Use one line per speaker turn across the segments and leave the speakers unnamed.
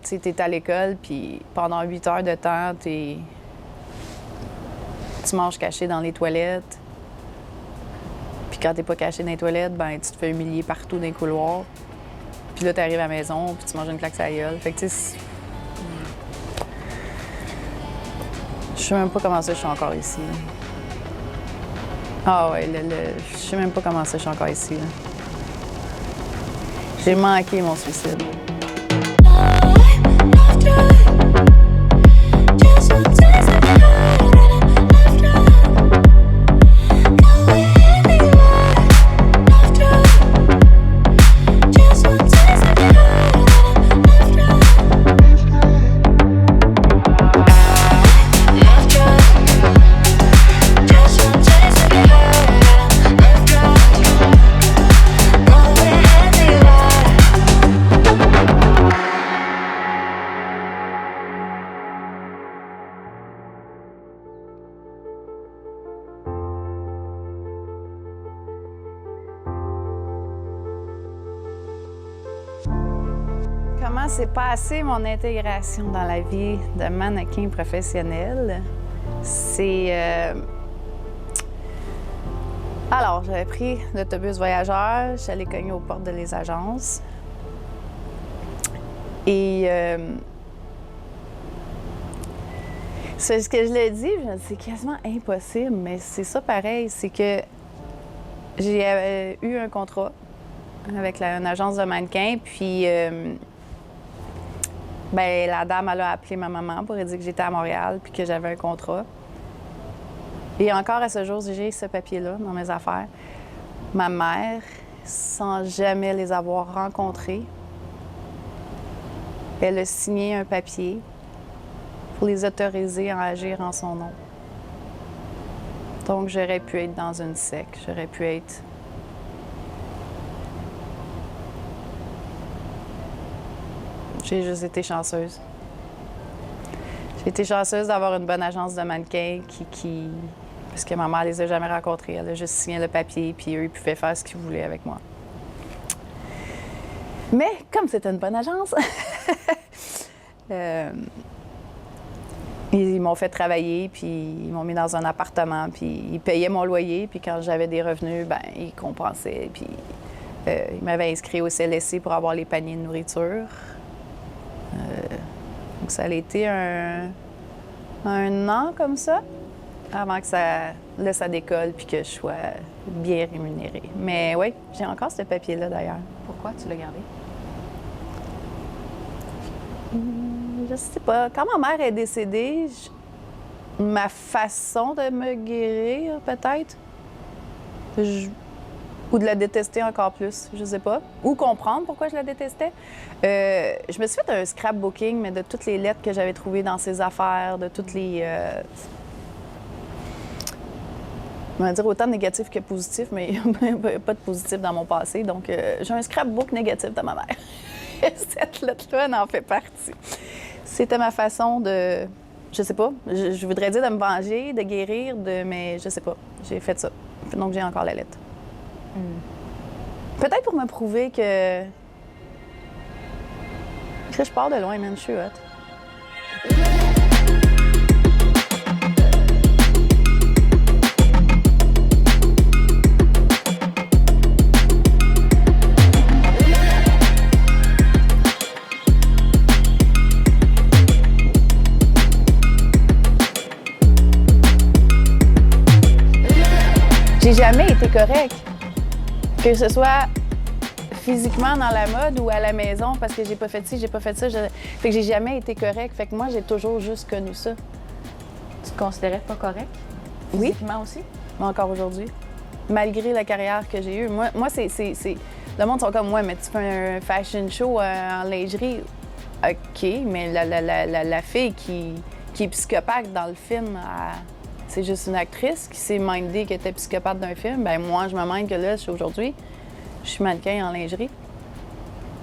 sais, t'es à l'école, puis pendant 8 heures de temps, tu manges caché dans les toilettes. Puis quand t'es pas caché dans les toilettes, ben tu te fais humilier partout dans les couloirs. Puis là, t'arrives à la maison, puis tu manges une claque sur la gueule. Fait que, tu sais, je sais même pas comment ça je suis encore ici. Là. Ah ouais, je sais même pas comment ça je suis encore ici. Là. J'ai manqué mon suicide. Comment s'est passée mon intégration dans la vie de mannequin professionnel? C'est... Alors, j'avais pris l'autobus voyageur, je suis allée cogner aux portes de les agences. Et... c'est ce que je l'ai dit, c'est quasiment impossible, mais c'est ça pareil, c'est que j'ai eu un contrat avec une agence de mannequin, puis... ben, la dame, elle a appelé ma maman pour lui dire que j'étais à Montréal puis que j'avais un contrat. Et encore à ce jour, j'ai ce papier-là dans mes affaires. Ma mère, sans jamais les avoir rencontrés, elle a signé un papier pour les autoriser à agir en son nom. Donc, j'aurais pu être dans une secte, j'aurais pu être... J'ai juste été chanceuse. J'ai été chanceuse d'avoir une bonne agence de mannequins qui... Parce que ma mère les a jamais rencontrés. Elle a juste signé le papier, puis eux, ils pouvaient faire ce qu'ils voulaient avec moi. Mais comme c'était une bonne agence, ils m'ont fait travailler, puis ils m'ont mis dans un appartement, puis ils payaient mon loyer, puis quand j'avais des revenus, ben ils compensaient, puis ils m'avaient inscrit au CLSC pour avoir les paniers de nourriture. Donc ça a été un an comme ça, avant que ça décolle puis que je sois bien rémunérée. Mais oui, j'ai encore ce papier-là d'ailleurs.
Pourquoi tu l'as gardé?
Je sais pas. Quand ma mère est décédée, ma façon de me guérir, peut-être, ou de la détester encore plus, je sais pas. Ou comprendre pourquoi je la détestais. Je me suis fait un scrapbooking, mais de toutes les lettres que j'avais trouvées dans ses affaires, de toutes les... on va dire autant de négatifs que positifs, mais il n'y a pas de positif dans mon passé. Donc, j'ai un scrapbook négatif de ma mère. Cette lettre-là, elle en fait partie. C'était ma façon de... Je sais pas. Je voudrais dire de me venger, de guérir, mais je sais pas. J'ai fait ça. Donc, j'ai encore la lettre. Peut-être pour me prouver que je pars de loin, man, je suis hot. J'ai jamais été correcte. Que ce soit physiquement dans la mode ou à la maison parce que j'ai pas fait ci, j'ai pas fait ça. Fait que j'ai jamais été correcte. Fait que moi, j'ai toujours juste connu ça.
Tu te considérais pas correct?
Oui.
Physiquement aussi?
Mais encore aujourd'hui. Malgré la carrière que j'ai eue. Moi c'est... Le monde sont comme, ouais, mais tu fais un fashion show en lingerie. OK, mais la fille qui est psychopathe dans le film, c'est juste une actrice qui s'est mindée qu'elle était psychopathe d'un film. Ben moi, je me mind que là, aujourd'hui, je suis mannequin en lingerie.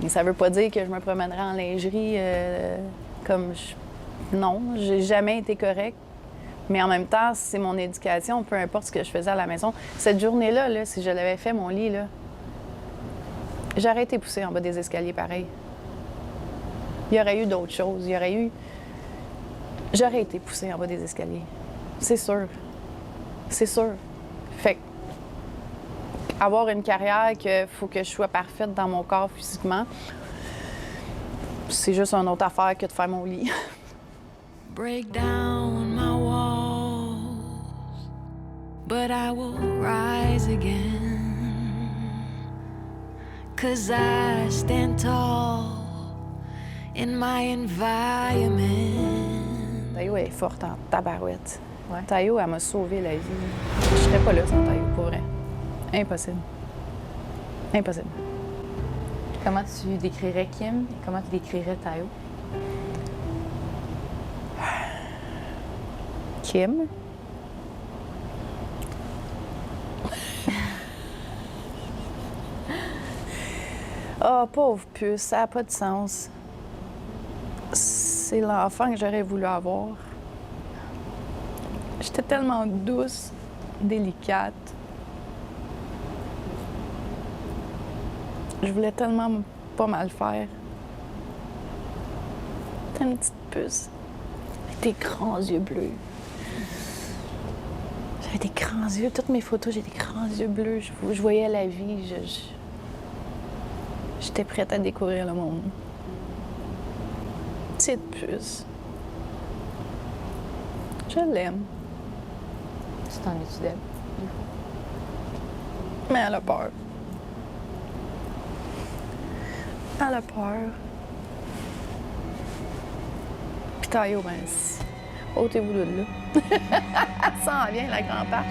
Mais ça veut pas dire que je me promènerai en lingerie comme je... Non, j'ai jamais été correcte. Mais en même temps, c'est mon éducation, peu importe ce que je faisais à la maison. Cette journée-là, là, si je l'avais fait, mon lit, là, j'aurais été poussée en bas des escaliers pareil. Il y aurait eu d'autres choses. J'aurais été poussée en bas des escaliers. C'est sûr. C'est sûr. Fait que avoir une carrière qu'il faut que je sois parfaite dans mon corps physiquement, c'est juste une autre affaire que de faire mon lit.
Break down my walls, but I will rise again. 'Cause I stand tall in my environment.
Tayo est forte en tabarouette.
Ouais.
Tayo, elle m'a sauvé la vie. Je serais pas là sans Tayo, pour vrai. Impossible. Impossible.
Comment tu décrirais Kim et comment tu décrirais Tayo?
Kim. Oh, pauvre puce, ça n'a pas de sens. C'est l'enfant que j'aurais voulu avoir. J'étais tellement douce, délicate. Je voulais tellement pas mal faire. T'es une petite puce. Avec tes grands yeux bleus. J'avais des grands yeux. Toutes mes photos, j'ai des grands yeux bleus. Je voyais la vie. J'étais prête à découvrir le monde. Petite puce. Je l'aime.
Tu t'ennuies-tu d'elle?
Mais elle a peur. Elle a peur. Puis Tayo, ben, ôtez-vous de là. Elle s'en vient, la grand-parche.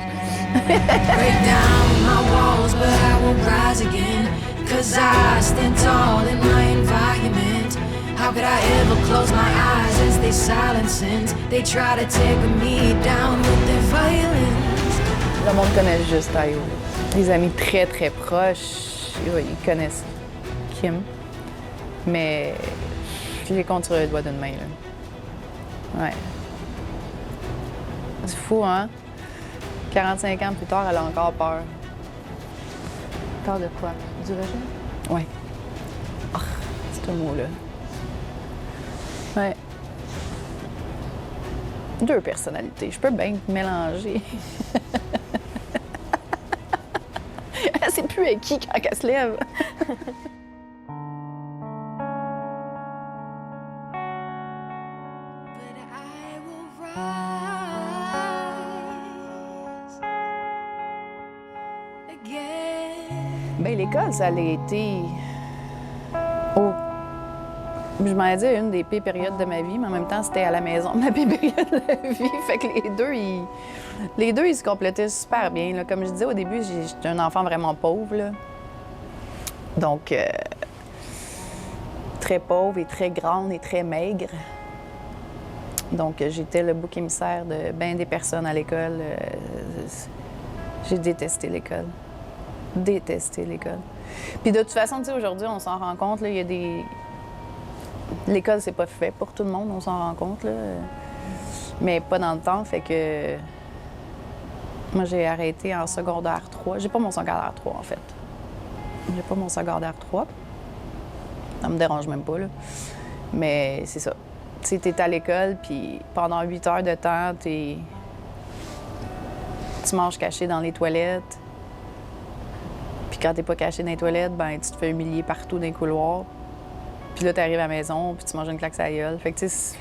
Break down my walls, but I will rise again. 'Cause I stand tall in my environment. How could I ever close my eyes as they silence and they try to take me down with their violence?
Le monde connaît juste Tayo. Les amis très, très proches, ils connaissent Kim. Mais je les compte sur le doigt d'une main, là. Ouais. C'est fou, hein? 45 ans plus tard, elle a encore peur.
Peur de quoi? Du rejet?
Ouais. Ah, c'est un mot-là. Ouais. Deux personnalités. Je peux bien mélanger. Elle sait plus avec qui quand elle se lève.
But I will rise again.
Bien, l'école, ça a été. Oh. Je m'en ai dit une des pires périodes de ma vie, mais en même temps, c'était à la maison ma pire période de la vie. Fait que les deux, ils se complétaient super bien. Là. Comme je disais au début, j'étais un enfant vraiment pauvre. Là. Donc, très pauvre et très grande et très maigre. Donc, j'étais le bouc émissaire de bien des personnes à l'école. J'ai détesté l'école. Détesté l'école. Puis de toute façon, tu sais, aujourd'hui, on s'en rend compte, là, il y a des... L'école, c'est pas fait pour tout le monde, on s'en rend compte, là. Mais pas dans le temps, fait que... Moi, j'ai arrêté en secondaire 3. J'ai pas mon secondaire 3, en fait. J'ai pas mon secondaire 3. Ça me dérange même pas, là. Mais c'est ça. Tu sais, t'es à l'école, puis pendant 8 heures de temps, tu manges caché dans les toilettes. Puis quand t'es pas caché dans les toilettes, ben tu te fais humilier partout dans les couloirs. Puis là, t'arrives à la maison, puis tu manges une claque sur la gueule. Fait que, tu sais,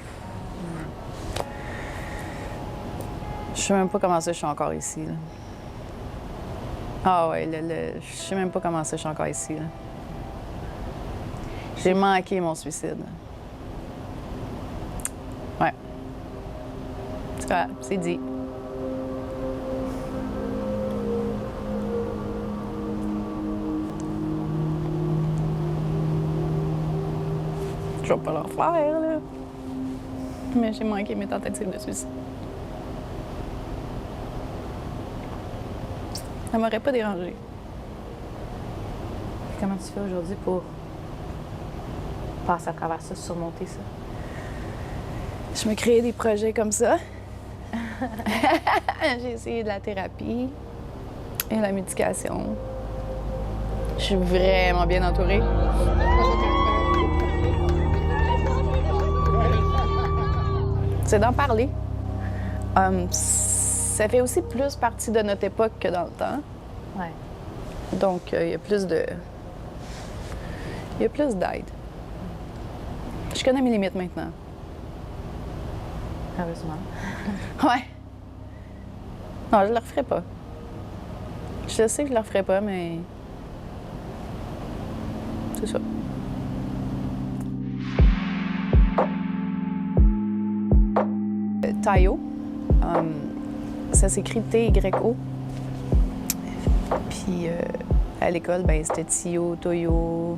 je sais même pas comment ça je suis encore ici, là. Ah ouais, je sais même pas comment ça je suis encore ici, là. J'ai manqué mon suicide. Ouais. C'est ça, c'est dit. Je vais pas le refaire, là. Mais j'ai manqué mes tentatives de suicide. Ça m'aurait pas dérangé.
Comment tu fais aujourd'hui pour passer à travers ça, surmonter ça?
Je me créais des projets comme ça. J'ai essayé de la thérapie et la médication. Je suis vraiment bien entourée. c'est d'en parler. Ça fait aussi plus partie de notre époque que dans le temps.
Ouais.
Donc, il y a plus de... Il y a plus d'aide. Je connais mes limites maintenant.
Heureusement.
Ouais. Non, je le referai pas. Je sais que je le referai pas, mais... C'est ça. Tayo. Ça s'écrit T-Y-O. Puis à l'école, ben c'était Tio, Toyo.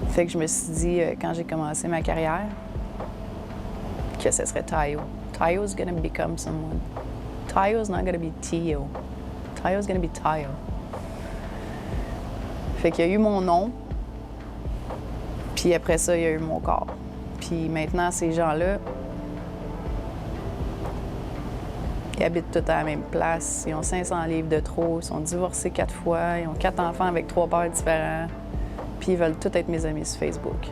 Fait que je me suis dit, quand j'ai commencé ma carrière, que ce serait Tayo. Tayo's gonna become someone. Tayo's not gonna be Tio. Tayo's gonna be Tayo. Fait qu'il y a eu mon nom, puis après ça, il y a eu mon corps. Puis maintenant, ces gens-là, ils habitent tous à la même place, ils ont 500 livres de trop, ils sont divorcés 4 fois, ils ont 4 enfants avec 3 pères différents, puis ils veulent tous être mes amis sur Facebook.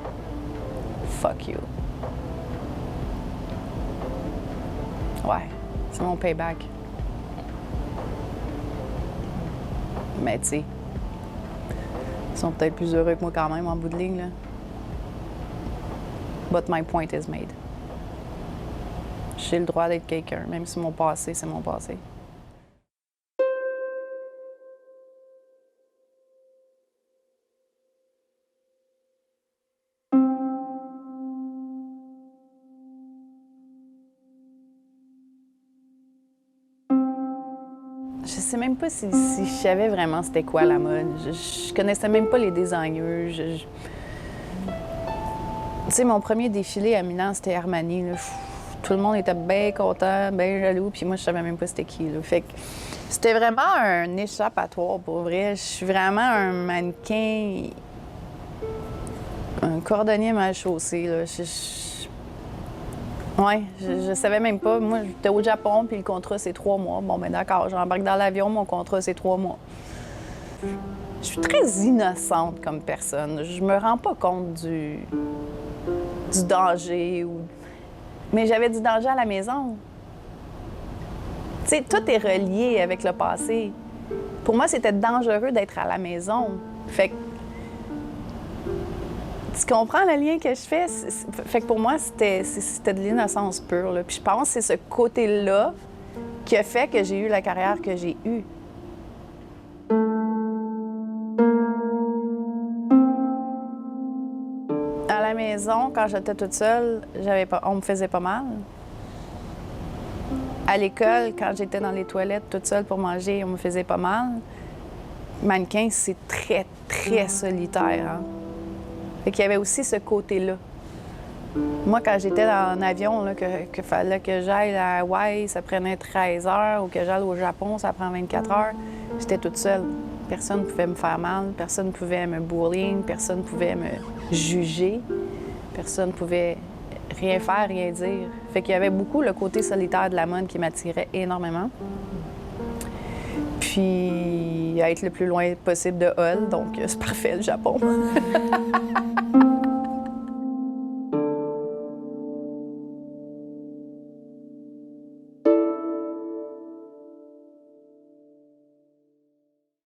Fuck you. Ouais, c'est mon payback. Mais tu sais, ils sont peut-être plus heureux que moi quand même en bout de ligne, là. But my point is made. J'ai le droit d'être quelqu'un, même si mon passé, c'est mon passé. Je sais même pas si je savais vraiment c'était quoi la mode. Je connaissais même pas les designers. Tu sais, mon premier défilé à Milan, c'était Armani, là. Tout le monde était bien content, bien jaloux, puis moi, je savais même pas c'était qui, là. Fait que c'était vraiment un échappatoire, pour vrai. Je suis vraiment un mannequin, un cordonnier mal chaussé, là. Ouais, je savais même pas. Moi, j'étais au Japon, puis le contrat, c'est 3 mois. Bon, ben d'accord, j'embarque dans l'avion, mon contrat, c'est 3 mois. Je suis très innocente comme personne. Je me rends pas compte du danger ou... Mais j'avais du danger à la maison. Tu sais, tout est relié avec le passé. Pour moi, c'était dangereux d'être à la maison. Fait que... Tu comprends le lien que je fais? Fait que pour moi, c'était de l'innocence pure, là. Puis je pense que c'est ce côté-là qui a fait que j'ai eu la carrière que j'ai eue. À la maison, quand j'étais toute seule, on me faisait pas mal. À l'école, quand j'étais dans les toilettes toute seule pour manger, on me faisait pas mal. Mannequin, c'est très, très solitaire, hein? Fait qu'il y avait aussi ce côté-là. Moi, quand j'étais en avion, que fallait que j'aille à Hawaï, ça prenait 13 heures, ou que j'aille au Japon, ça prend 24 heures, j'étais toute seule. Personne ne pouvait me faire mal, personne ne pouvait me bullying, personne ne pouvait me juger, personne ne pouvait rien faire, rien dire. Fait qu'il y avait beaucoup le côté solitaire de la mode qui m'attirait énormément. Puis, être le plus loin possible de Hull, donc c'est parfait, le Japon.